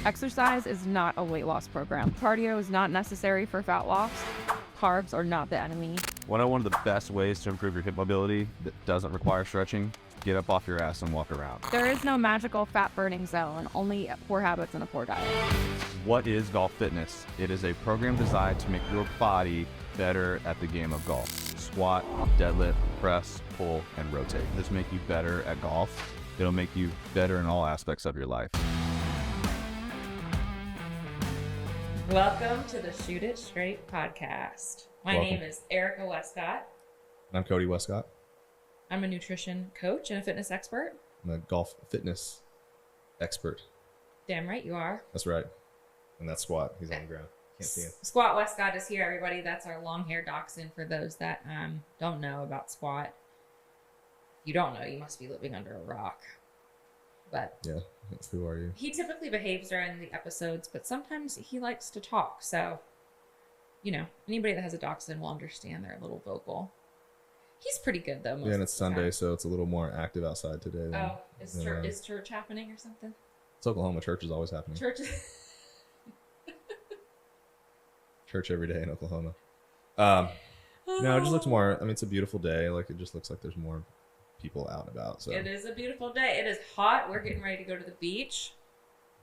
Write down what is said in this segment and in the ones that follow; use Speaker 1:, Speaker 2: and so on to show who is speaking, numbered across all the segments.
Speaker 1: Exercise is not a weight loss program. Cardio is not necessary for fat loss. Carbs are not the enemy.
Speaker 2: One of the best ways to improve your hip mobility that doesn't require stretching, get up off your ass and walk around.
Speaker 1: There is no magical fat burning zone, only poor habits and a poor diet.
Speaker 2: What is golf fitness? It is a program designed to make your body better at the game of golf. Squat, deadlift, press, pull, and rotate. This will make you better at golf. It'll make you better in all aspects of your life.
Speaker 3: Welcome to the Shoot It Straight podcast. My name is Erika Wescott.
Speaker 4: I'm Cody Wescott.
Speaker 3: I'm a nutrition coach and a fitness expert.
Speaker 4: I'm a golf fitness expert.
Speaker 3: Damn right you are.
Speaker 4: That's right. And that's Squat. He's on the ground. Can't see him.
Speaker 3: Squat Wescott is here, everybody. That's our long-haired dachshund for those that don't know about Squat. If you don't know, you must be living under a rock. But
Speaker 4: yeah, who are you?
Speaker 3: He typically behaves during the episodes, but sometimes he likes to talk. So, you know, anybody that has a dachshund will understand they're a little vocal. He's pretty good, though.
Speaker 4: Yeah, and it's Sunday, so it's a little more active outside today.
Speaker 3: Oh, is church happening or something?
Speaker 4: It's Oklahoma. Church is always happening. Church every day in Oklahoma. No, it just looks more, I mean, it's a beautiful day. Like, it just looks like there's more people out and about. So
Speaker 3: it is a beautiful day. It is hot. We're getting ready to go to the beach.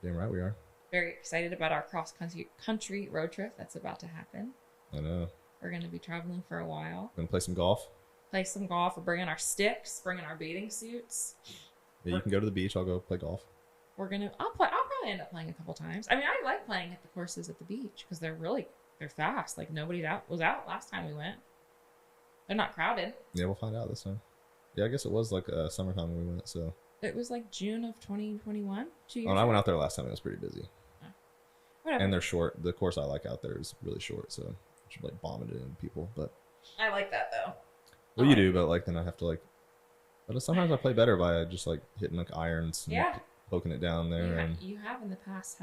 Speaker 4: Damn right we are.
Speaker 3: Very excited about our cross-country road trip that's about to happen.
Speaker 4: I know.
Speaker 3: We're going to be traveling for a while.
Speaker 4: Gonna play some golf?
Speaker 3: Play some golf. We're bringing our sticks, bringing our bathing suits.
Speaker 4: Yeah, you can go to the beach. I'll go play golf.
Speaker 3: I'll probably end up playing a couple times. I mean, I like playing at the courses at the beach because they're fast. Like, nobody was out last time we went. They're not crowded.
Speaker 4: Yeah, we'll find out this time. Yeah, I guess it was like summertime when we went, so.
Speaker 3: It was like June of 2021.
Speaker 4: When I went out there last time, it was pretty busy.
Speaker 3: Oh. Whatever.
Speaker 4: And they're short. The course I like out there is really short, so I should like bomb it in people. But
Speaker 3: I like that though.
Speaker 4: Well, you do, but like then I have to like. But sometimes I play better by just like hitting like irons and poking it down there.
Speaker 3: You have in the past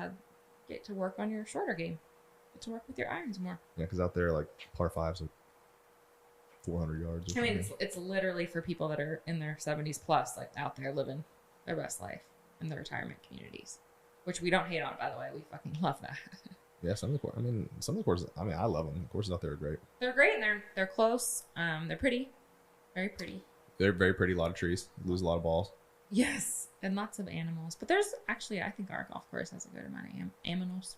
Speaker 3: get to work on your shorter game. Get to work with your irons more.
Speaker 4: Yeah, because out there like par fives are 400 yards.
Speaker 3: I mean, it's literally for people that are in their 70s plus, like out there living their best life in the retirement communities, which we don't hate on, by the way. We fucking love that.
Speaker 4: Yeah, some of the courses. I mean, I love them. The courses out there are great.
Speaker 3: They're great, and they're close. They're pretty, very pretty.
Speaker 4: They're very pretty. A lot of trees. You lose a lot of balls.
Speaker 3: Yes, and lots of animals. But there's actually, I think our golf course has a good amount of animals.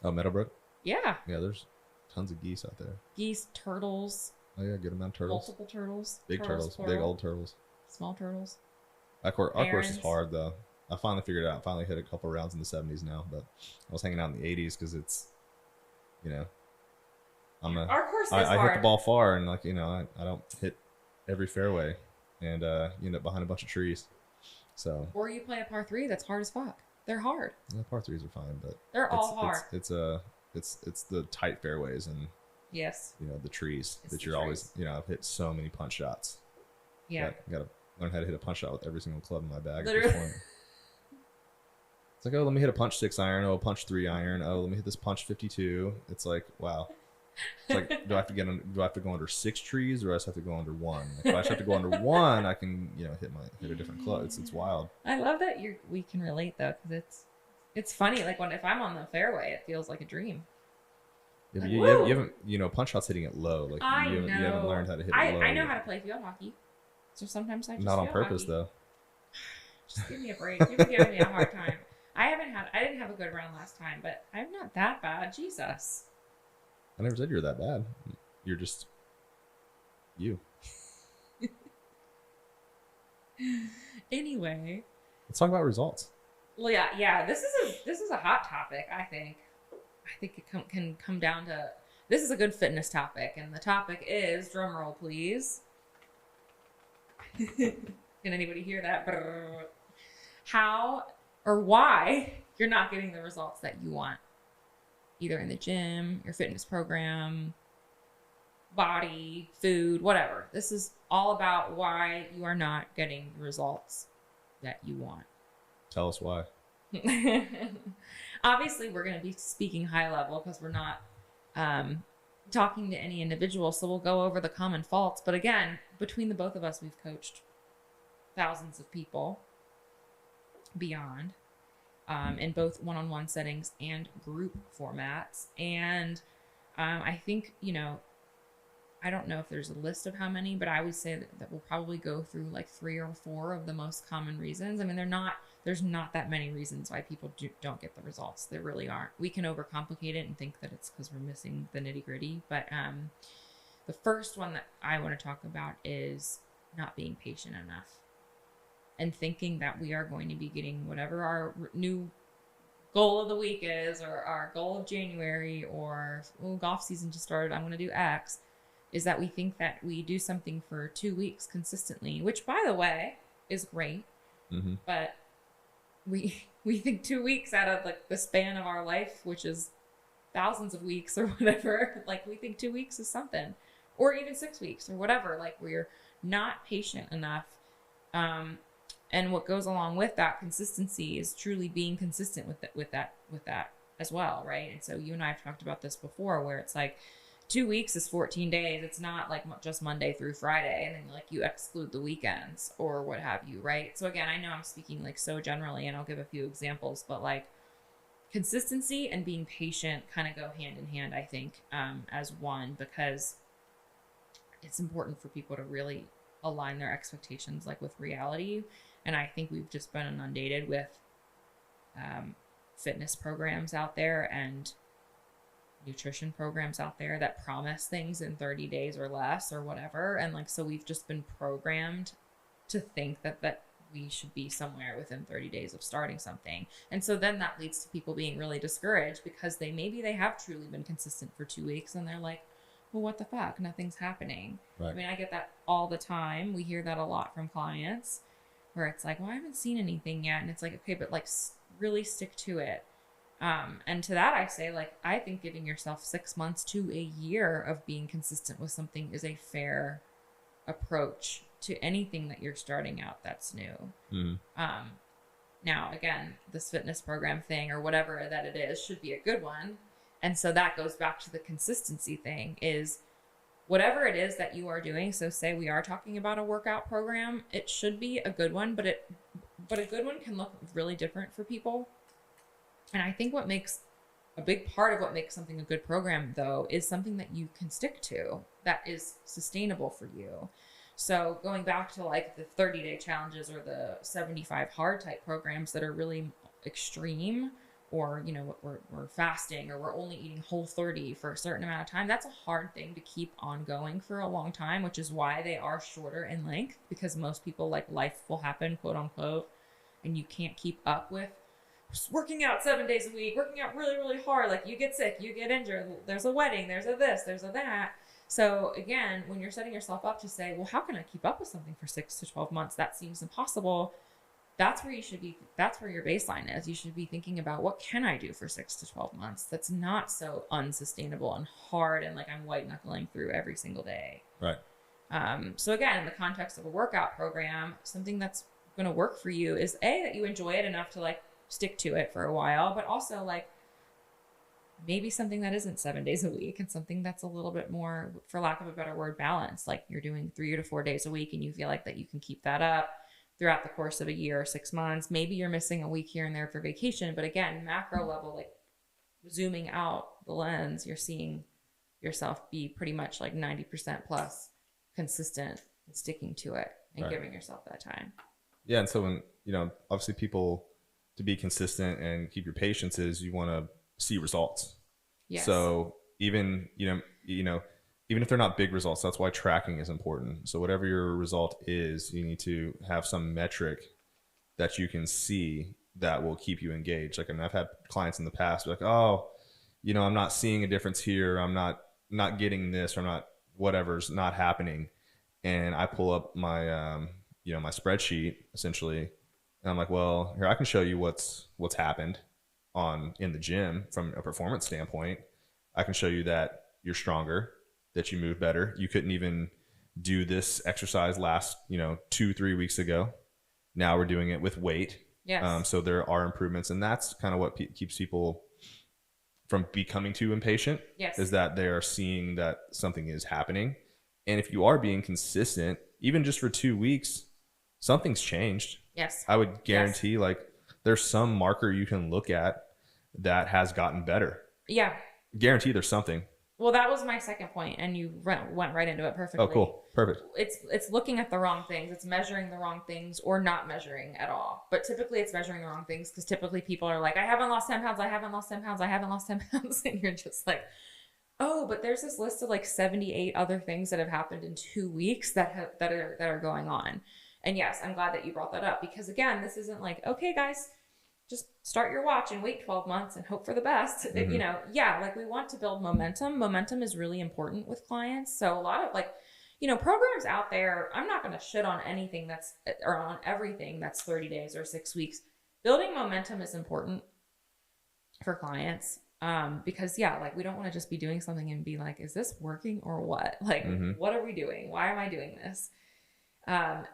Speaker 4: Oh, Meadowbrook.
Speaker 3: Yeah.
Speaker 4: Yeah, there's tons of geese out there.
Speaker 3: Geese, turtles.
Speaker 4: Oh yeah, good amount of turtles.
Speaker 3: Multiple turtles.
Speaker 4: Big turtles. Big old turtles.
Speaker 3: Small turtles.
Speaker 4: Our course is hard though. I finally figured it out. I finally hit a couple rounds in the 70s now, but I was hanging out in the 80s because it's, you know,
Speaker 3: our course is
Speaker 4: I
Speaker 3: hard.
Speaker 4: hit the ball far and like, you know, I don't hit every fairway and you end up behind a bunch of trees. So.
Speaker 3: Or you play a par 3 that's hard as fuck. They're hard.
Speaker 4: Yeah, par 3s are fine, but
Speaker 3: they're all hard.
Speaker 4: It's the tight fairways and
Speaker 3: yes,
Speaker 4: you know, the trees that you're always, you know, I've hit so many punch shots.
Speaker 3: Yeah.
Speaker 4: Gotta learn how to hit a punch shot with every single club in my bag.
Speaker 3: Literally.
Speaker 4: At this point. It's like, oh, let me hit a punch 6 iron. Oh, a punch 3 iron. Oh, let me hit this punch 52. It's like, wow. It's like, do I have to go under 6 trees, or do I just have to go under 1? Like, if I just have to go under 1, I can, you know, hit a different club. It's wild.
Speaker 3: I love that we can relate though, because it's funny. Like if I'm on the fairway, it feels like a dream.
Speaker 4: Yeah,
Speaker 3: like,
Speaker 4: you haven't, you know, punch shots hitting it low. Like you haven't learned how to hit it low.
Speaker 3: I know how to play field hockey, so sometimes I just
Speaker 4: not on purpose
Speaker 3: hockey.
Speaker 4: Though.
Speaker 3: Just give me a break. You've been giving me a hard time. I didn't have a good round last time, but I'm not that bad. Jesus.
Speaker 4: I never said you're that bad. You're just you.
Speaker 3: Anyway,
Speaker 4: let's talk about results.
Speaker 3: Well, yeah. This is a hot topic. I think it can come down to, this is a good fitness topic, and the topic is, drum roll please. Can anybody hear that? How or why you're not getting the results that you want, either in the gym, your fitness program, body, food, whatever. This is all about why you are not getting the results that you want.
Speaker 4: Tell us why.
Speaker 3: Obviously, we're going to be speaking high level because we're not talking to any individual. So we'll go over the common faults. But again, between the both of us, we've coached thousands of people beyond. in both one-on-one settings and group formats. And I think, I don't know if there's a list of how many, but I would say that we'll probably go through like 3 or 4 of the most common reasons. I mean, there's not that many reasons why people don't get the results. There really aren't. We can overcomplicate it and think that it's because we're missing the nitty gritty. But the first one that I want to talk about is not being patient enough and thinking that we are going to be getting whatever our new goal of the week is, or our goal of January, or golf season just started, I'm going to do X, is that we think that we do something for 2 weeks consistently, which by the way is great.
Speaker 4: Mm-hmm.
Speaker 3: But we think 2 weeks out of like the span of our life, which is thousands of weeks or whatever, like we think 2 weeks is something, or even 6 weeks or whatever. Like we're not patient enough. And what goes along with that consistency is truly being consistent with that as well, right? And so you and I have talked about this before, where it's like 2 weeks is 14 days. It's not like just Monday through Friday, and then like you exclude the weekends or what have you, right? So again, I know I'm speaking like so generally, and I'll give a few examples, but like consistency and being patient kind of go hand in hand, I think, as one, because it's important for people to really align their expectations like with reality. And I think we've just been inundated with fitness programs out there and nutrition programs out there that promise things in 30 days or less or whatever. And like, so we've just been programmed to think that we should be somewhere within 30 days of starting something. And so then that leads to people being really discouraged because maybe they have truly been consistent for 2 weeks and they're like, well, what the fuck? Nothing's happening. Right. I mean, I get that all the time. We hear that a lot from clients where it's like, well, I haven't seen anything yet. And it's like, okay, but like really stick to it. And to that, I say, like, I think giving yourself 6 months to a year of being consistent with something is a fair approach to anything that you're starting out that's new. Mm-hmm. Now, again, this fitness program thing or whatever that it is should be a good one. And so that goes back to the consistency thing, is whatever it is that you are doing. So say we are talking about a workout program, it should be a good one, but a good one can look really different for people. And I think what makes a big part of what makes something a good program, though, is something that you can stick to that is sustainable for you. So going back to like the 30-day challenges or the 75 hard type programs that are really extreme, or, you know, we're fasting or we're only eating Whole30 for a certain amount of time, that's a hard thing to keep ongoing for a long time, which is why they are shorter in length, because most people, like, life will happen, quote unquote, and you can't keep up with working out 7 days a week, working out really, really hard. Like, you get sick, you get injured, there's a wedding, there's a this, there's a that. So again, when you're setting yourself up to say, well, how can I keep up with something for 6 to 12 months? That seems impossible. That's where you should be. That's where your baseline is. You should be thinking about, what can I do for 6 to 12 months that's not so unsustainable and hard and like I'm white knuckling through every single day.
Speaker 4: Right.
Speaker 3: So again, in the context of a workout program, something that's going to work for you is that you enjoy it enough to like stick to it for a while, but also like maybe something that isn't 7 days a week and something that's a little bit more, for lack of a better word, balanced. Like you're doing 3 to 4 days a week and you feel like that you can keep that up throughout the course of a year or 6 months. Maybe you're missing a week here and there for vacation, but again, macro level, like zooming out the lens, you're seeing yourself be pretty much like 90% plus consistent and sticking to it and right. Giving yourself that time. Yeah.
Speaker 4: And so when, you know, obviously people, to be consistent and keep your patience, is you want to see results. Yes. So even, you know, even if they're not big results, that's why tracking is important. So whatever your result is, you need to have some metric that you can see that will keep you engaged. Like, I mean, I've had clients in the past be like, oh, you know, I'm not seeing a difference here. I'm not getting this, or I'm not, whatever's not happening. And I pull up my, you know, my spreadsheet essentially. And I'm like, well, here, I can show you what's happened in the gym from a performance standpoint. I can show you that you're stronger, that you move better. You couldn't even do this exercise last, 2-3 weeks ago. Now we're doing it with weight. Yes. So there are improvements, and that's kind of what keeps people from becoming too impatient. Yes. Is that they are seeing that something is happening. And if you are being consistent, even just for 2 weeks, something's changed. Yes. I would guarantee, like, there's some marker you can look at that has gotten better.
Speaker 3: Yeah.
Speaker 4: Guarantee there's something.
Speaker 3: Well, that was my second point, and you went right into it perfectly.
Speaker 4: Oh, cool. Perfect.
Speaker 3: It's looking at the wrong things. It's measuring the wrong things or not measuring at all. But typically it's measuring the wrong things because typically people are like, I haven't lost 10 pounds. I haven't lost 10 pounds. I haven't lost 10 pounds. And you're just like, oh, but there's this list of like 78 other things that have happened in 2 weeks that are going on. And yes, I'm glad that you brought that up because again, this isn't like, okay, guys, just start your watch and wait 12 months and hope for the best.
Speaker 4: Mm-hmm.
Speaker 3: You know, yeah, like we want to build momentum. Momentum is really important with clients. So a lot of like, you know, programs out there, I'm not going to shit on anything or on everything that's 30 days or 6 weeks. Building momentum is important for clients. Because yeah, like we don't want to just be doing something and be like, is this working or what? Like, what are we doing? Why am I doing this?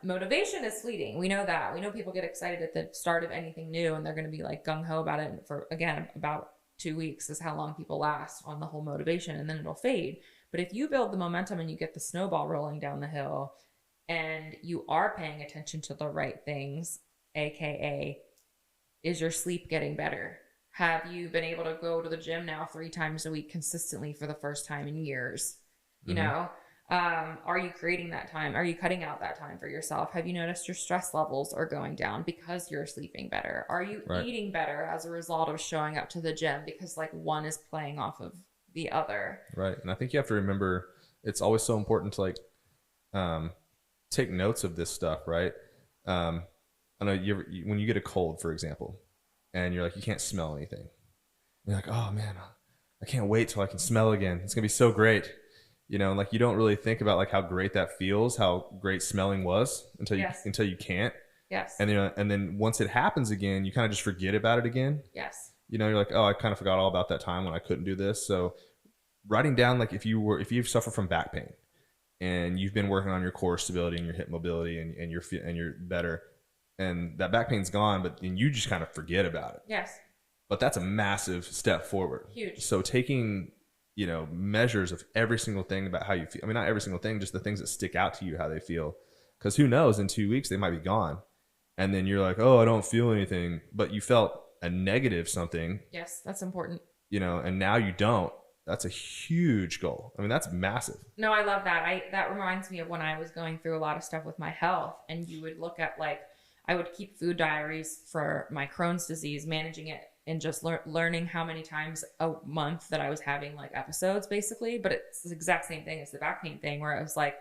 Speaker 3: Motivation is fleeting. We know that. We know people get excited at the start of anything new and they're going to be like gung ho about it for, again, about 2 weeks is how long people last on the whole motivation and then it'll fade. But if you build the momentum and you get the snowball rolling down the hill and you are paying attention to the right things, AKA, is your sleep getting better? Have you been able to go to the gym now 3 times a week consistently for the first time in years? You know, are you creating that time? Are you cutting out that time for yourself? Have you noticed your stress levels are going down because you're sleeping better? Are you eating better as a result of showing up to the gym because like one is playing off of the other?
Speaker 4: Right. And I think you have to remember it's always so important to like take notes of this stuff, right? I know when you get a cold, for example, and you're like, you can't smell anything. You're like, oh man, I can't wait till I can smell again. It's gonna be so great. You know, and like you don't really think about like how great that feels, how great smelling was until you can't.
Speaker 3: Yes.
Speaker 4: And then once it happens again, you kind of just forget about it again.
Speaker 3: Yes.
Speaker 4: You know, you're like, oh, I kind of forgot all about that time when I couldn't do this. So writing down like if you suffer from back pain and you've been working on your core stability and your hip mobility and you're better and that back pain's gone, but then you just kind of forget about it.
Speaker 3: Yes.
Speaker 4: But that's a massive step forward.
Speaker 3: Huge.
Speaker 4: So taking, you know, measures of every single thing about how you feel. I mean, not every single thing, just the things that stick out to you, how they feel. Because who knows, in 2 weeks, they might be gone. And then you're like, oh, I don't feel anything. But you felt a negative something.
Speaker 3: Yes, that's important.
Speaker 4: You know, and now you don't. That's a huge goal. I mean, that's massive.
Speaker 3: No, I love that. That reminds me of when I was going through a lot of stuff with my health. And you would look at like, I would keep food diaries for my Crohn's disease, managing it and just learning how many times a month that I was having like episodes basically. But it's the exact same thing as the back pain thing where it was like,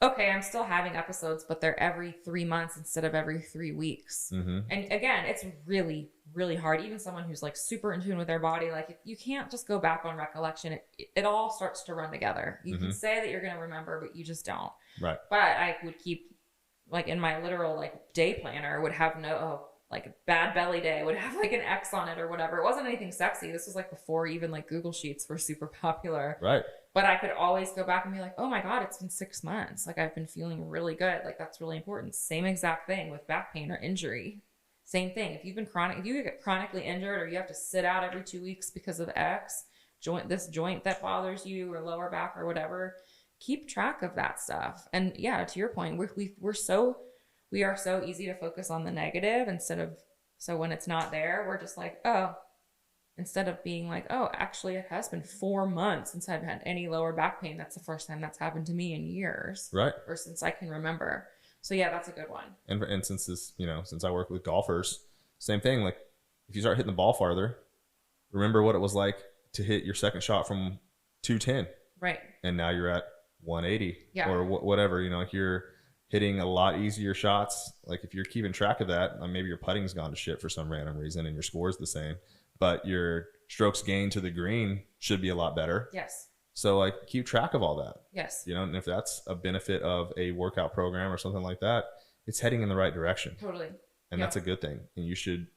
Speaker 3: okay, I'm still having episodes, but they're every 3 months instead of every 3 weeks. And again, it's really, really hard. Even someone who's like super in tune with their body, like you can't just go back on recollection. It all starts to run together. You can say that you're going to remember, but you just don't.
Speaker 4: Right.
Speaker 3: But I would keep like in my literal like day planner would have like a bad belly day would have like an X on it or whatever. It wasn't anything sexy. This was like before even like Google Sheets were super popular.
Speaker 4: Right.
Speaker 3: But I could always go back and be like, oh my God, it's been 6 months. Like I've been feeling really good. Like that's really important. Same exact thing with back pain or injury. Same thing. If you get chronically injured or you have to sit out every 2 weeks because of X, this joint that bothers you or lower back or whatever, keep track of that stuff. And yeah, to your point, we are so easy to focus on the negative so when it's not there, we're just like, oh, instead of being like, oh, actually it has been 4 months since I've had any lower back pain. That's the first time that's happened to me in years.
Speaker 4: Right.
Speaker 3: Or since I can remember. So yeah, that's a good one.
Speaker 4: And since I work with golfers, same thing. Like if you start hitting the ball farther, remember what it was like to hit your second shot from 210.
Speaker 3: Right.
Speaker 4: And now you're at 180
Speaker 3: or
Speaker 4: whatever, if you're hitting a lot easier shots, like if you're keeping track of that, maybe your putting's gone to shit for some random reason and your score's the same, but your strokes gained to the green should be a lot better.
Speaker 3: Yes.
Speaker 4: So like keep track of all that.
Speaker 3: Yes.
Speaker 4: And if that's a benefit of a workout program or something like that, it's heading in the right direction.
Speaker 3: Totally.
Speaker 4: And that's a good thing. And you should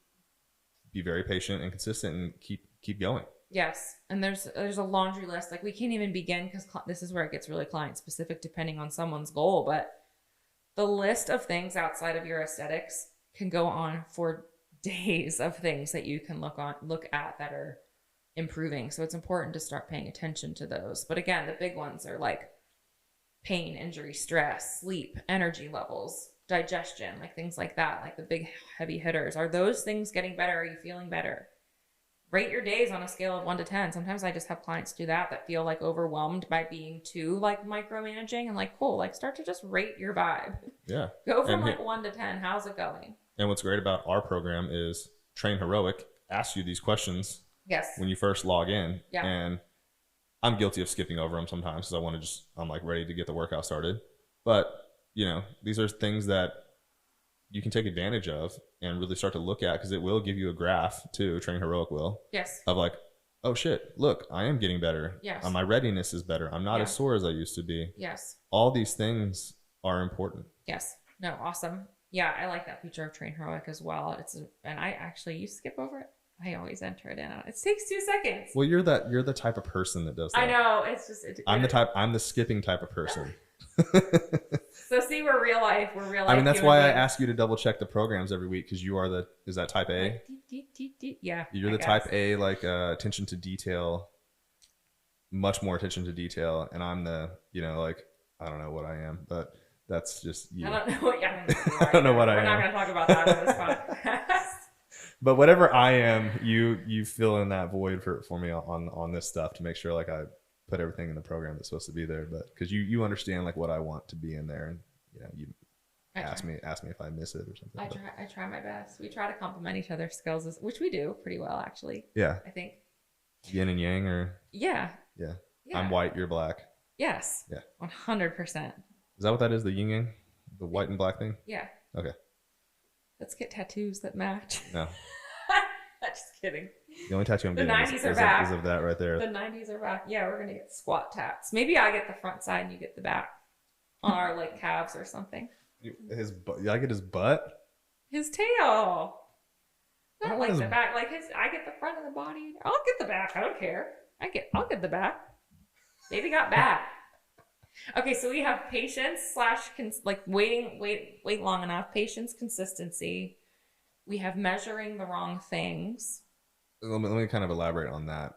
Speaker 4: be very patient and consistent and keep going.
Speaker 3: Yes. And there's a laundry list. Like we can't even begin because this is where it gets really client specific depending on someone's goal. But the list of things outside of your aesthetics can go on for days of things that you can look at that are improving. So it's important to start paying attention to those. But again, the big ones are like pain, injury, stress, sleep, energy levels, digestion, like things like that, like the big heavy hitters. Are those things getting better? Are you feeling better? Rate your days on a scale of 1 to 10. Sometimes I just have clients do that feel like overwhelmed by being too like micromanaging, and like, cool, like start to just rate your vibe.
Speaker 4: Yeah.
Speaker 3: Go from like 1 to 10. How's it going?
Speaker 4: And what's great about our program is Train Heroic asks you these questions
Speaker 3: Yes.
Speaker 4: when you first log in.
Speaker 3: Yeah.
Speaker 4: And I'm guilty of skipping over them sometimes because I'm like ready to get the workout started. But, you know, these are things that you can take advantage of and really start to look at, because it will give you a graph too. Train Heroic will.
Speaker 3: Yes.
Speaker 4: Of like, oh shit, look, I am getting better.
Speaker 3: Yes.
Speaker 4: My readiness is better. I'm not
Speaker 3: Yeah.
Speaker 4: as sore as I used to be.
Speaker 3: Yes.
Speaker 4: All these things are important.
Speaker 3: Yes. No, awesome. Yeah, I like that feature of Train Heroic as well. And I actually, you skip over it. I always enter it in. It takes 2 seconds.
Speaker 4: Well, you're the type of person that does that.
Speaker 3: I know. It's just.
Speaker 4: I'm the skipping type of person.
Speaker 3: So see, we're real life.
Speaker 4: I mean, that's why I ask you to double check the programs every week, because you are is that type A?
Speaker 3: Yeah.
Speaker 4: You're the type A, like attention to detail, much more attention to detail. And I'm the, like, I don't know what I am, but that's just you.
Speaker 3: I don't know what
Speaker 4: I don't know what I am.
Speaker 3: We're not going to talk about that on this podcast.
Speaker 4: But whatever I am, you fill in that void for me on this stuff to make sure like I put everything in the program that's supposed to be there. But because you understand like what I want to be in there, and you ask me if I miss it or something.
Speaker 3: I try my best. We try to complement each other's skills, which we do pretty well actually.
Speaker 4: Yeah.
Speaker 3: I think.
Speaker 4: Yin and yang, or
Speaker 3: yeah.
Speaker 4: I'm white, you're black.
Speaker 3: Yes.
Speaker 4: Yeah.
Speaker 3: 100%.
Speaker 4: Is that what that is? The yin yang, the white and black thing?
Speaker 3: Yeah.
Speaker 4: Okay.
Speaker 3: Let's get tattoos that match.
Speaker 4: No.
Speaker 3: Just kidding.
Speaker 4: The only tattoo I'm
Speaker 3: The
Speaker 4: getting
Speaker 3: 90s are back.
Speaker 4: is of that right there.
Speaker 3: The 90s are back. Yeah, we're gonna get squat tats. Maybe I get the front side and you get the back on our like calves or something.
Speaker 4: I get his butt.
Speaker 3: His tail.
Speaker 4: I
Speaker 3: Not
Speaker 4: don't
Speaker 3: like
Speaker 4: want
Speaker 3: the
Speaker 4: his-
Speaker 3: back. Like I get the front of the body. I'll get the back. I don't care. I'll get the back. Baby got back. Okay, so we have patience / like wait long enough. Patience, consistency. We have measuring the wrong things.
Speaker 4: Let me kind of elaborate on that.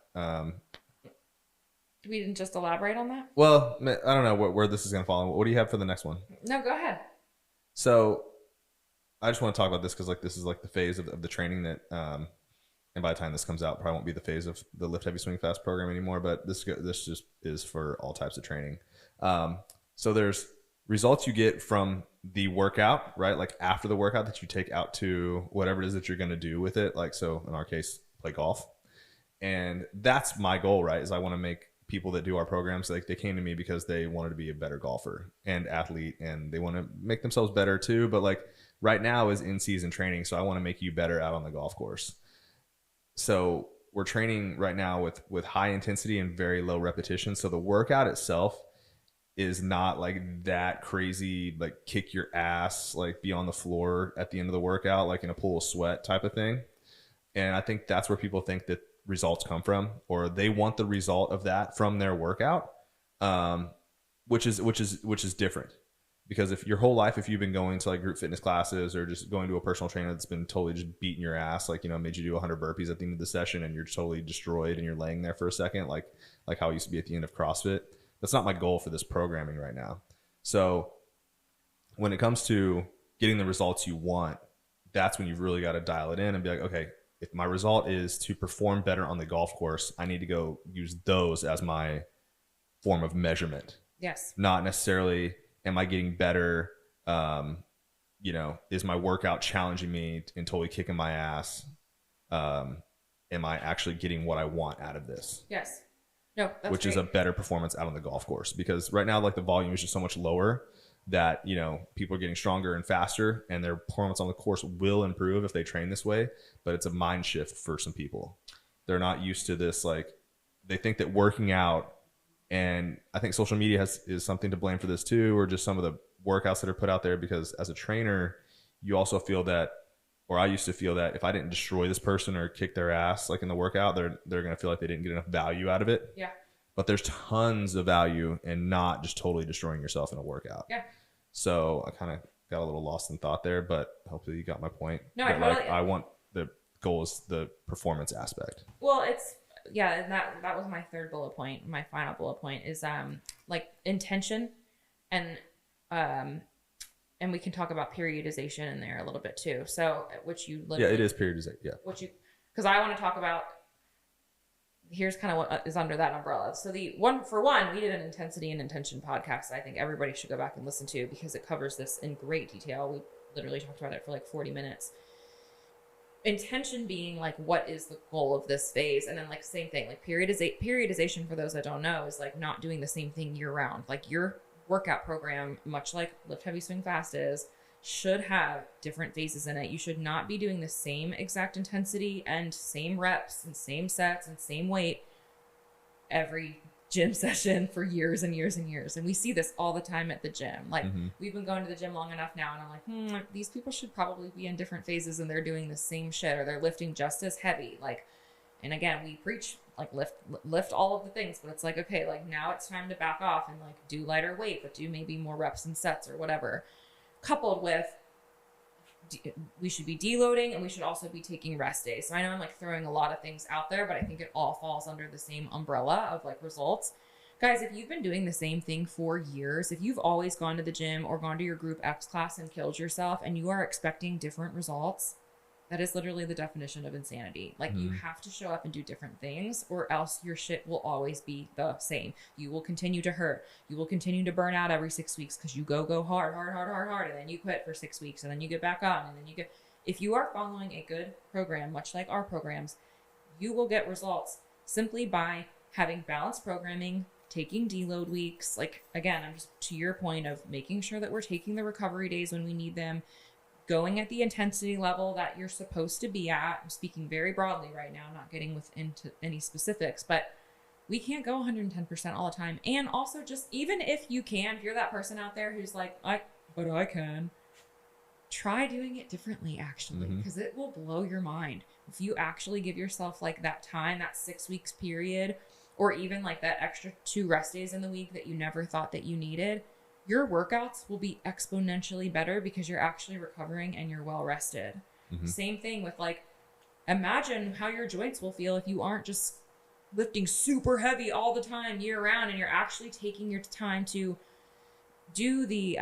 Speaker 3: We didn't just elaborate on that?
Speaker 4: Well, I don't know where this is going to fall. What do you have for the next one?
Speaker 3: No, go ahead.
Speaker 4: So I just want to talk about this because like this is like the phase of the training that, and by the time this comes out, probably won't be the phase of the Lift Heavy Swing Fast program anymore. But this just is for all types of training. So there's results you get from the workout, right? Like after the workout that you take out to whatever it is that you're going to do with it. Like, so in our case, play golf. And that's my goal, right? Is I want to make people that do our programs, like they came to me because they wanted to be a better golfer and athlete, and they want to make themselves better too. But like right now is in season training. So I want to make you better out on the golf course. So we're training right now with high intensity and very low repetition. So the workout itself is not like that crazy, like kick your ass, like be on the floor at the end of the workout, like in a pool of sweat type of thing. And I think that's where people think that results come from, or they want the result of that from their workout, which is different. Because if your whole life, if you've been going to like group fitness classes or just going to a personal trainer that's been totally just beating your ass, like, made you do 100 burpees at the end of the session and you're totally destroyed and you're laying there for a second, like how it used to be at the end of CrossFit. That's not my goal for this programming right now. So when it comes to getting the results you want, that's when you've really got to dial it in and be like, okay, if my result is to perform better on the golf course, I need to go use those as my form of measurement.
Speaker 3: Yes.
Speaker 4: Not necessarily, am I getting better? Is my workout challenging me and totally kicking my ass? Am I actually getting what I want out of this?
Speaker 3: Yes. No, that's
Speaker 4: which
Speaker 3: great.
Speaker 4: is a better performance out on the golf course, because right now, like the volume is just so much lower that, people are getting stronger and faster and their performance on the course will improve if they train this way. But it's a mind shift for some people. They're not used to this. Like they think that working out, and I think social media is something to blame for this too, or just some of the workouts that are put out there, because as a trainer, you also feel that, or I used to feel that if I didn't destroy this person or kick their ass like in the workout, they're going to feel like they didn't get enough value out of it.
Speaker 3: Yeah.
Speaker 4: But there's tons of value in not just totally destroying yourself in a workout.
Speaker 3: Yeah.
Speaker 4: So I kind of got a little lost in thought there, but hopefully you got my point.
Speaker 3: No,
Speaker 4: But
Speaker 3: I
Speaker 4: want the goal is the performance aspect.
Speaker 3: Well, and that was my third bullet point. My final bullet point is like intention and and we can talk about periodization in there a little bit too. So, which you
Speaker 4: Yeah,
Speaker 3: literally,
Speaker 4: it is periodization. Yeah.
Speaker 3: because I want to talk about, here's kind of what is under that umbrella. So we did an intensity and intention podcast. I think everybody should go back and listen to, because it covers this in great detail. We literally talked about it for like 40 minutes. Intention being like, what is the goal of this phase? And then like same thing, like periodization, for those that don't know, is like not doing the same thing year round. Like your workout program, much like Lift Heavy Swing Fast is, should have different phases in it. You should not be doing the same exact intensity and same reps and same sets and same weight every gym session for years and years and years. And we see this all the time at the gym. Like we've been going to the gym long enough now, and I'm like, these people should probably be in different phases and they're doing the same shit, or they're lifting just as heavy. Like, and again, we preach like lift all of the things, but it's like, okay, like now it's time to back off and like do lighter weight, but do maybe more reps and sets or whatever. Coupled with, we should be deloading, and we should also be taking rest days. So I know I'm like throwing a lot of things out there, but I think it all falls under the same umbrella of like results. Guys, if you've been doing the same thing for years, if you've always gone to the gym or gone to your group X class and killed yourself, and you are expecting different results, that is literally the definition of insanity. Like you have to show up and do different things, or else your shit will always be the same. You will continue to hurt. You will continue to burn out every 6 weeks because you go hard, and then you quit for 6 weeks, and then you get back on, and then you get. If you are following a good program, much like our programs, you will get results simply by having balanced programming, taking deload weeks. Like again, I'm just to your point of making sure that we're taking the recovery days when we need them, going at the intensity level that you're supposed to be at. I'm speaking very broadly right now, not getting into any specifics, but we can't go 110% all the time. And also, just even if you can, if you're that person out there who's like, but I can, try doing it differently actually, because it will blow your mind. If you actually give yourself like that time, that 6 weeks period, or even like that extra 2 rest days in the week that you never thought that you needed, your workouts will be exponentially better because you're actually recovering and you're well rested. Same thing with like, imagine how your joints will feel if you aren't just lifting super heavy all the time year round, and you're actually taking your time to do the,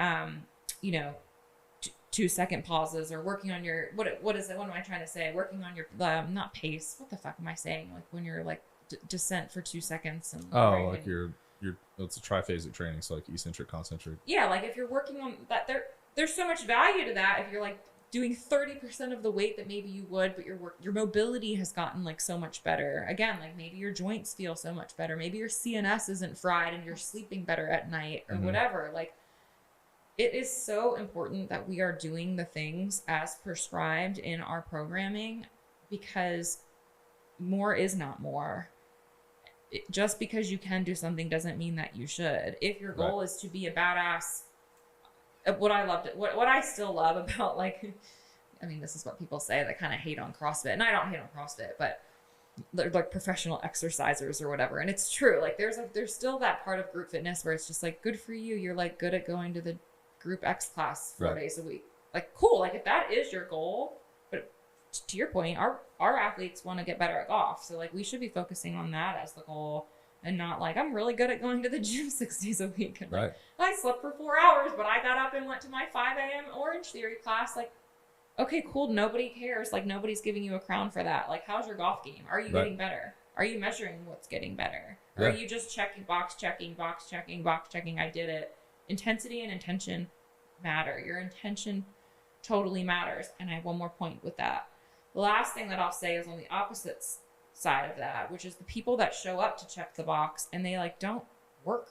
Speaker 3: 2-second pauses, or working on your, what is it? What am I trying to say? Working on your, not pace. What the fuck am I saying? Like when you're like descent for 2 seconds. And
Speaker 4: like it's a triphasic training, so like eccentric, concentric.
Speaker 3: Yeah, like if you're working on that, there's so much value to that. If you're like doing 30% of the weight that maybe you would, but your mobility has gotten like so much better. Again, like maybe your joints feel so much better. Maybe your CNS isn't fried and you're sleeping better at night or whatever. Like it is so important that we are doing the things as prescribed in our programming, because more is not more. Just because you can do something doesn't mean that you should. If your goal is to be a badass, what I still love about, like, I mean, this is what people say that kind of hate on CrossFit, and I don't hate on CrossFit, but they're like professional exercisers or whatever. And it's true. Like there's still that part of group fitness where it's just like, good for you. You're like good at going to the group X class 4 days a week. Like, cool. Like if that is your goal, but to your point, our athletes want to get better at golf. So like we should be focusing on that as the goal, and not like, I'm really good at going to the gym 6 days a week. And like, I slept for 4 hours, but I got up and went to my 5 a.m. Orange Theory class. Like, okay, cool. Nobody cares. Like nobody's giving you a crown for that. Like, how's your golf game? Are you getting better? Are you measuring what's getting better? Or are you just checking, box checking? I did it. Intensity and intention matter. Your intention totally matters. And I have one more point with that. The last thing that I'll say is on the opposite side of that, which is the people that show up to check the box and they like don't work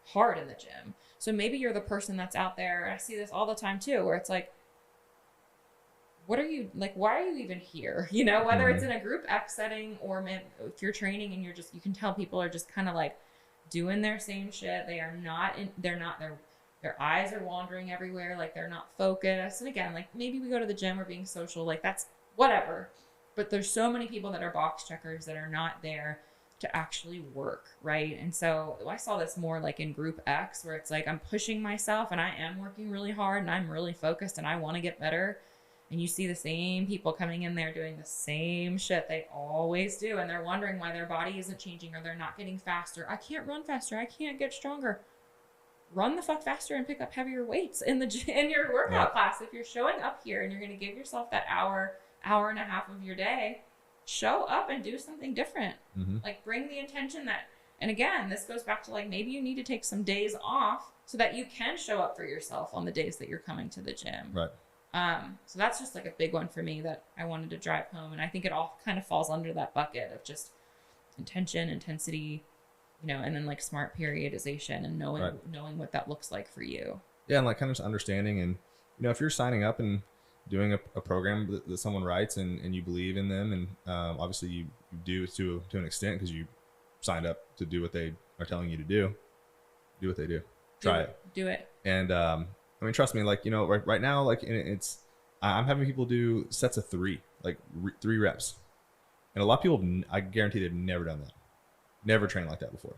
Speaker 3: hard in the gym. So maybe you're the person that's out there, and I see this all the time too, where it's like, what are you like? Why are you even here? You know, whether it's in a group X setting or if you're training and you can tell people are just kind of like doing their same shit. They are not their eyes are wandering everywhere. Like they're not focused. And again, like maybe we go to the gym, we're being social, like that's whatever. But there's so many people that are box checkers that are not there to actually work, right? And so I saw this more like in group X, where it's like I'm pushing myself and I am working really hard and I'm really focused and I want to get better. And you see the same people coming in there doing the same shit they always do. And they're wondering why their body isn't changing or they're not getting faster. I can't run faster. I can't get stronger. run the fuck faster and pick up heavier weights in your workout class. If you're showing up here and you're going to give yourself that hour and a half of your day, show up and do something different. Like bring the intention that, and again, this goes back to like, maybe you need to take some days off so that you can show up for yourself on the days that you're coming to the gym.
Speaker 4: Right.
Speaker 3: So that's just like a big one for me that I wanted to drive home. And I think it all kind of falls under that bucket of just intention, intensity, you know, and then like smart periodization and knowing what that looks like for you. Yeah.
Speaker 4: And like kind of just understanding, and, you know, if you're signing up and doing a program that someone writes and you believe in them, and obviously you do to an extent because you signed up to do what they are telling you to do what they do. Try it.
Speaker 3: Do it.
Speaker 4: And I mean, trust me, like, you know, right now, like I'm having people do sets of 3, like 3 reps. And a lot of people, I guarantee they've never done that. Never trained like that before.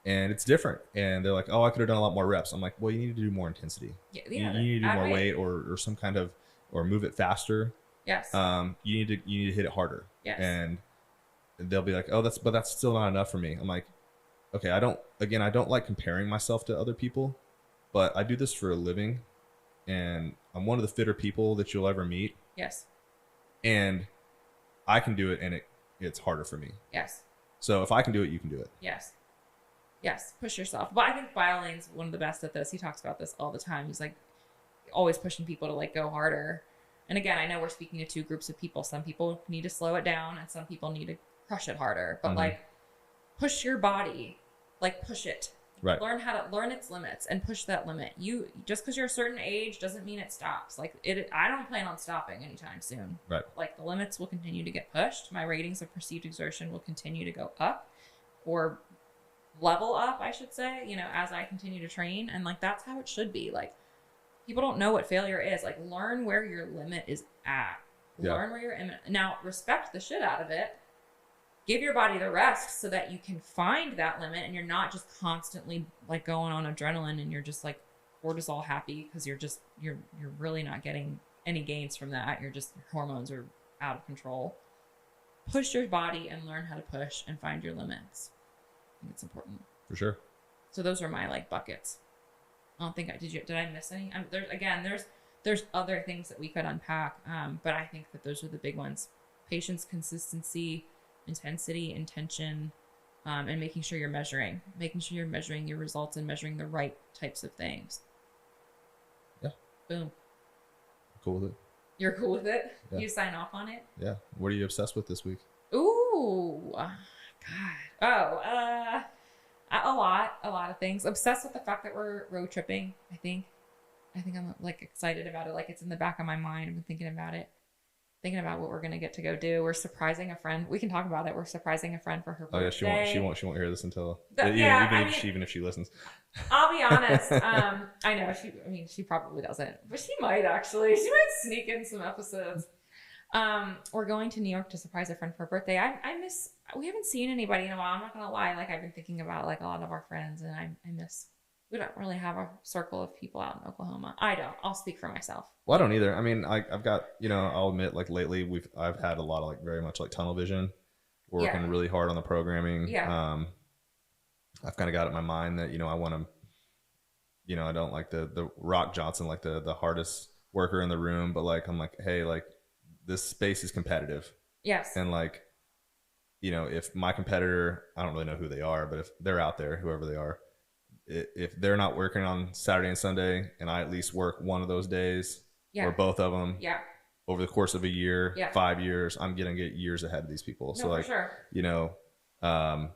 Speaker 4: And it's different. And they're like, oh, I could have done a lot more reps. I'm like, well, you need to do more intensity.
Speaker 3: Yeah,
Speaker 4: you need to do more weight or some kind of, or move it faster.
Speaker 3: Yes.
Speaker 4: You need to hit it harder.
Speaker 3: Yes.
Speaker 4: And they'll be like, oh, that's still not enough for me. I'm like, okay, I don't like comparing myself to other people, but I do this for a living, and I'm one of the fitter people that you'll ever meet.
Speaker 3: Yes. And
Speaker 4: I can do it, and it's harder for me.
Speaker 3: Yes.
Speaker 4: So if I can do it, you can do it.
Speaker 3: Yes. Yes. Push yourself. But I think Biolane's one of the best at this. He talks about this all the time. He's like always pushing people to like go harder. And again, I know we're speaking to 2 groups of people. Some people need to slow it down and some people need to crush it harder. But like push your body, like push it.
Speaker 4: Right.
Speaker 3: Learn how to learn its limits and push that limit. You just because you're a certain age doesn't mean it stops. Like I don't plan on stopping anytime soon.
Speaker 4: Right.
Speaker 3: Like the limits will continue to get pushed. My ratings of perceived exertion will continue to go up, or level up, I should say, you know, as I continue to train. And like that's how it should be. Like people don't know what failure is. Like learn where your limit is at.
Speaker 4: Yeah.
Speaker 3: Learn where your limit. Now respect the shit out of it. Give your body the rest so that you can find that limit and you're not just constantly like going on adrenaline and you're just like cortisol happy because you're really not getting any gains from that. Your hormones are out of control. Push your body and learn how to push and find your limits. I think it's important.
Speaker 4: For sure.
Speaker 3: So those are my like buckets. I don't think did I miss any? There's other things that we could unpack. But I think that those are the big ones. Patience, consistency, intensity, intention, and making sure you're measuring your results and measuring the right types of things.
Speaker 4: Yeah.
Speaker 3: Boom.
Speaker 4: Cool with it. You're
Speaker 3: cool with it?
Speaker 4: Yeah.
Speaker 3: You sign off on it?
Speaker 4: Yeah. What are you obsessed with this week?
Speaker 3: Ooh, God. A lot of things. Obsessed with the fact that we're road tripping. I think I'm like excited about it. Like it's in the back of my mind. I've been thinking about what we're gonna get to go do. We're surprising a friend. We can talk about it. We're surprising a friend for her birthday.
Speaker 4: Oh yeah, she won't hear this until even if she listens.
Speaker 3: I'll be honest. I know she probably doesn't, but she might actually. She might sneak in some episodes. We're going to New York to surprise a friend for her birthday. We haven't seen anybody in a while. I'm not gonna lie. Like I've been thinking about like a lot of our friends, and I miss. We don't really have a circle of people out in Oklahoma. I don't. I'll speak for myself.
Speaker 4: Well, I don't either. I mean, I've got, I'll admit, like lately I've had a lot of like very much like tunnel vision. We're working really hard on the programming.
Speaker 3: Yeah.
Speaker 4: I've kind of got it in my mind that, I want to, I don't like the Rock Johnson, like the hardest worker in the room, but like, I'm like, hey, like this space is competitive.
Speaker 3: Yes.
Speaker 4: And like, if my competitor, I don't really know who they are, but if they're out there, whoever they are, if they're not working on Saturday and Sunday and I at least work one of those days or both of them over the course of a year, 5 years, I'm going to get years ahead of these people.
Speaker 3: No,
Speaker 4: so like,
Speaker 3: for
Speaker 4: sure.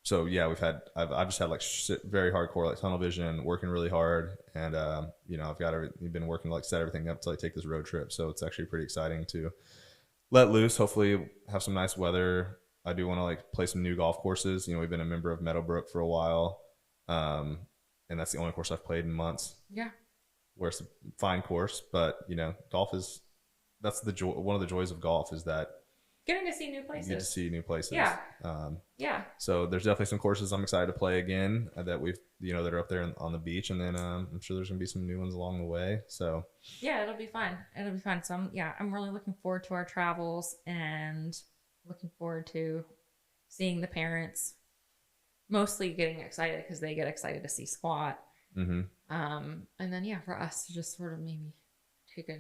Speaker 4: So yeah, I've just had like very hardcore, like tunnel vision, working really hard. And, I've been working to like set everything up to like take this road trip. So it's actually pretty exciting to let loose, hopefully have some nice weather. I do want to like play some new golf courses. We've been a member of Meadowbrook for a while. And that's the only course I've played in months.
Speaker 3: Yeah.
Speaker 4: Where it's a fine course, but golf that's the joy. One of the joys of golf is that
Speaker 3: getting to see new places.
Speaker 4: You get to see new places.
Speaker 3: Yeah.
Speaker 4: Yeah. So there's definitely some courses I'm excited to play again that we've, that are up there on the beach. And then, I'm sure there's gonna be some new ones along the way. So
Speaker 3: yeah, it'll be fun. So I'm really looking forward to our travels and looking forward to seeing the parents. Mostly getting excited because they get excited to see Squat And then, yeah, for us to just sort of maybe take a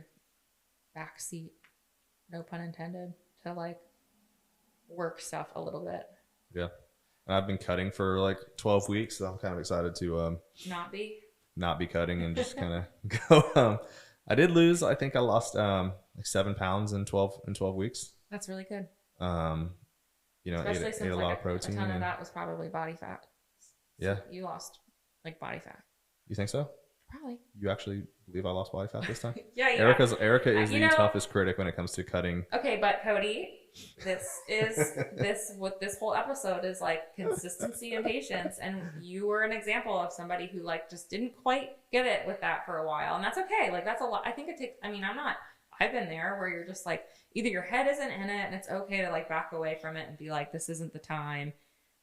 Speaker 3: back seat, no pun intended, to like work stuff a little bit.
Speaker 4: Yeah. And I've been cutting for like 12 weeks, so I'm kind of excited to not be cutting and just kind of go. I did lose. I think I lost like 7 pounds in 12 weeks.
Speaker 3: That's really good.
Speaker 4: You know,
Speaker 3: Especially
Speaker 4: ate
Speaker 3: since
Speaker 4: a
Speaker 3: like
Speaker 4: lot of protein.
Speaker 3: A ton of that was probably body fat. So
Speaker 4: yeah.
Speaker 3: You lost like body fat.
Speaker 4: You think so?
Speaker 3: Probably.
Speaker 4: You actually believe I lost body fat this time?
Speaker 3: Yeah.
Speaker 4: Erika is the toughest critic when it comes to cutting.
Speaker 3: Okay, but Cody, what this whole episode is like consistency and patience, and you were an example of somebody who like just didn't quite get it with that for a while, and that's okay. Like that's a lot. I think it takes. I mean, I've been there where you're just like either your head isn't in it, and it's okay to like back away from it and be like, this isn't the time,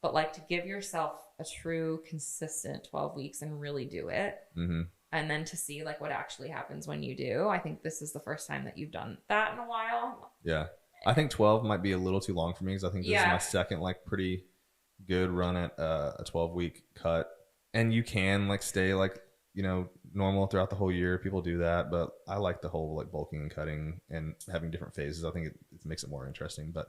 Speaker 3: but like to give yourself a true consistent 12 weeks and really do it.
Speaker 4: Mm-hmm.
Speaker 3: And then to see like what actually happens when you do. I think this is the first time that you've done that in a while.
Speaker 4: Yeah. I think 12 might be a little too long for me because I think this is my second like pretty good run at a 12-week cut. And you can like stay like, you know, normal throughout the whole year. People do that, but I like the whole like bulking and cutting and having different phases. I think it makes it more interesting. But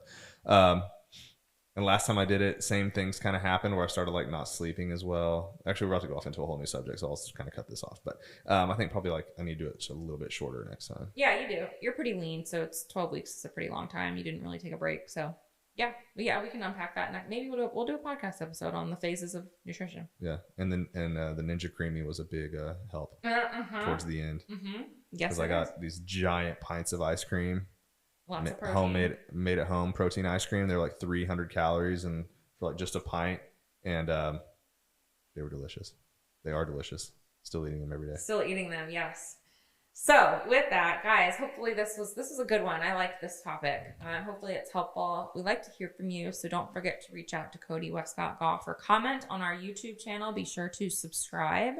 Speaker 4: and last time I did it, same things kind of happened where I started like not sleeping as well. Actually, we're about to go off into a whole new subject, so I'll just kind of cut this off. But I think probably like I need to do it just a little bit shorter next time.
Speaker 3: Yeah, you do. You're pretty lean, so it's 12 weeks is a pretty long time. You didn't really take a break, so yeah, we can unpack that. And maybe we'll do a podcast episode on the phases of nutrition.
Speaker 4: Yeah, and then the Ninja Creamy was a big help towards the end.
Speaker 3: Mm-hmm. Yes,
Speaker 4: because I got these giant pints of ice cream.
Speaker 3: Lots of protein.
Speaker 4: Homemade, made at home protein ice cream. They're like 300 calories and for like just a pint, and they were delicious. They are delicious. Still eating them every day.
Speaker 3: Still eating them, yes. So with that, guys, hopefully this was a good one. I like this topic. Hopefully it's helpful. We like to hear from you, so don't forget to reach out to Cody Wescott Golf or comment on our YouTube channel. Be sure to subscribe.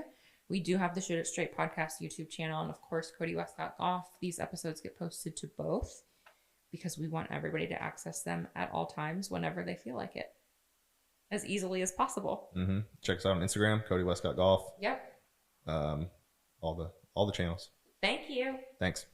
Speaker 3: We do have the Shoot It Straight podcast YouTube channel, and of course, Cody Wescott Golf. These episodes get posted to both, because we want everybody to access them at all times whenever they feel like it, as easily as possible.
Speaker 4: Mm-hmm. Check us out on Instagram, Cody Wescott Golf.
Speaker 3: Yep.
Speaker 4: All the channels.
Speaker 3: Thank you.
Speaker 4: Thanks.